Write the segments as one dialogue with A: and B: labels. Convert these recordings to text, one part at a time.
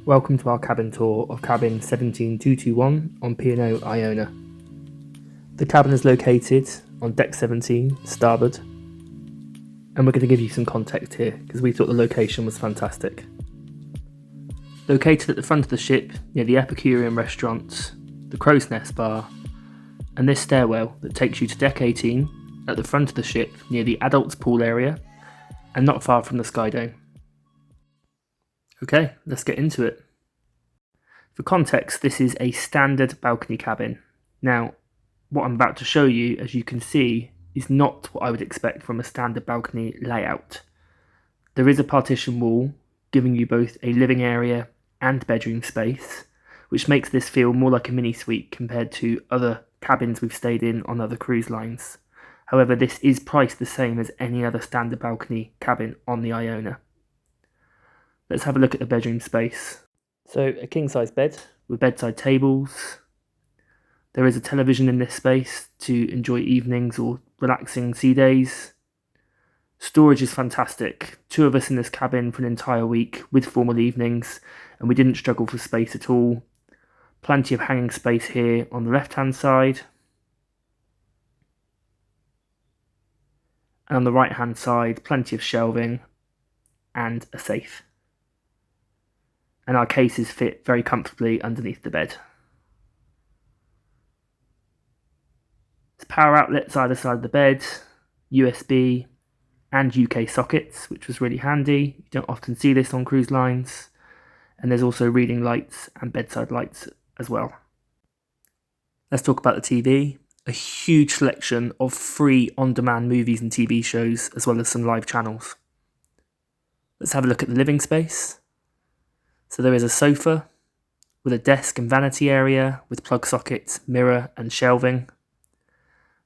A: Welcome to our cabin tour of cabin 17221 on P&O Iona. The cabin is located on deck 17, starboard, and we're going to give you some context here because we thought the location was fantastic. Located at the front of the ship near the Epicurean restaurant, the Crow's Nest bar, and this stairwell that takes you to deck 18 at the front of the ship near the adults pool area and not far from the Sky Dome. Okay, let's get into it. For context, this is a standard balcony cabin. Now, what I'm about to show you, as you can see, is not what I would expect from a standard balcony layout. There is a partition wall, giving you both a living area and bedroom space, which makes this feel more like a mini suite compared to other cabins we've stayed in on other cruise lines. However, this is priced the same as any other standard balcony cabin on the Iona. Let's have a look at the bedroom space. So, a king-size bed with bedside tables. There is a television in this space to enjoy evenings or relaxing sea days. Storage is fantastic. 2 of us in this cabin for an entire week with formal evenings, and we didn't struggle for space at all. Plenty of hanging space here on the left-hand side. And on the right-hand side, plenty of shelving and a safe. And our cases fit very comfortably underneath the bed. There's power outlets either side of the bed, USB and UK sockets, which was really handy. You don't often see this on cruise lines. And there's also reading lights and bedside lights as well. Let's talk about the TV. A huge selection of free on-demand movies and TV shows, as well as some live channels. Let's have a look at the living space. So there is a sofa with a desk and vanity area with plug sockets, mirror and shelving.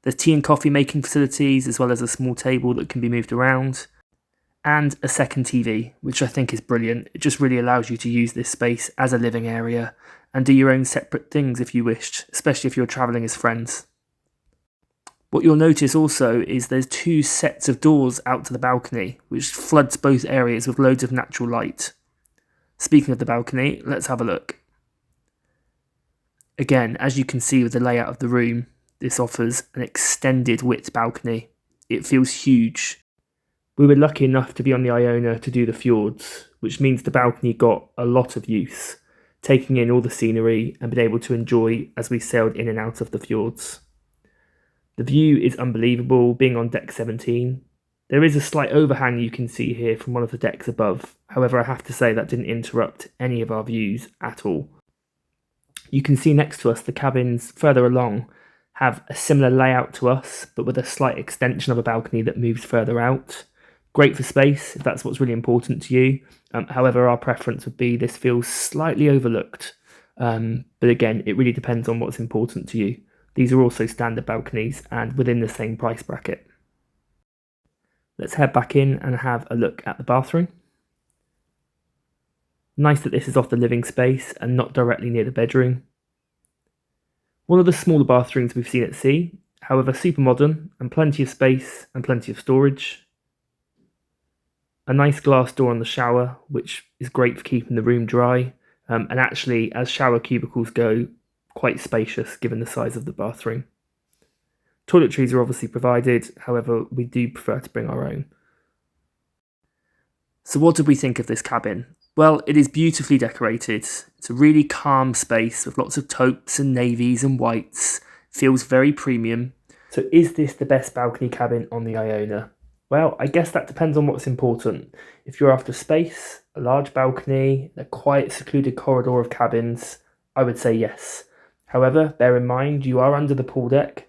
A: There's tea and coffee making facilities, as well as a small table that can be moved around. And a second TV, which I think is brilliant. It just really allows you to use this space as a living area and do your own separate things if you wished, especially if you're travelling as friends. What you'll notice also is there's 2 sets of doors out to the balcony, which floods both areas with loads of natural light. Speaking of the balcony, let's have a look. Again, as you can see with the layout of the room, this offers an extended width balcony. It feels huge. We were lucky enough to be on the Iona to do the fjords, which means the balcony got a lot of use, taking in all the scenery and being able to enjoy as we sailed in and out of the fjords. The view is unbelievable, being on deck 17. There is a slight overhang you can see here from one of the decks above. However, I have to say that didn't interrupt any of our views at all. You can see next to us the cabins further along have a similar layout to us, but with a slight extension of a balcony that moves further out. Great for space, if that's what's really important to you. However, our preference would be this feels slightly overlooked. But again, it really depends on what's important to you. These are also standard balconies and within the same price bracket. Let's head back in and have a look at the bathroom. Nice that this is off the living space and not directly near the bedroom. One of the smaller bathrooms we've seen at sea, however super modern and plenty of space and plenty of storage. A nice glass door on the shower, which is great for keeping the room dry, and actually, as shower cubicles go, quite spacious given the size of the bathroom. Toiletries are obviously provided, however, we do prefer to bring our own. So what did we think of this cabin? Well, it is beautifully decorated. It's a really calm space with lots of taupes and navies and whites. Feels very premium. So is this the best balcony cabin on the Iona? Well, I guess that depends on what's important. If you're after space, a large balcony, a quiet secluded corridor of cabins, I would say yes. However, bear in mind you are under the pool deck,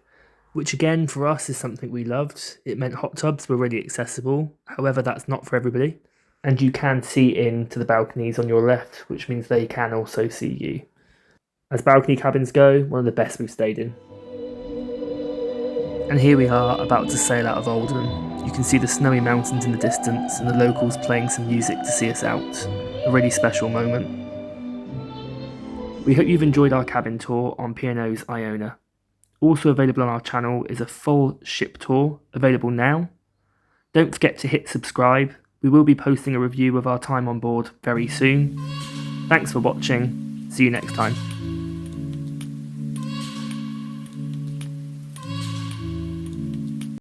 A: which again for us is something we loved. It meant hot tubs were really accessible. However, that's not for everybody. And you can see into the balconies on your left, which means they can also see you. As balcony cabins go, one of the best we've stayed in. And here we are about to sail out of Oldham. You can see the snowy mountains in the distance and the locals playing some music to see us out. A really special moment. We hope you've enjoyed our cabin tour on P&Os Iona. Also available on our channel is a full ship tour, available now. Don't forget to hit subscribe. We will be posting a review of our time on board very soon. Thanks for watching. See you next time.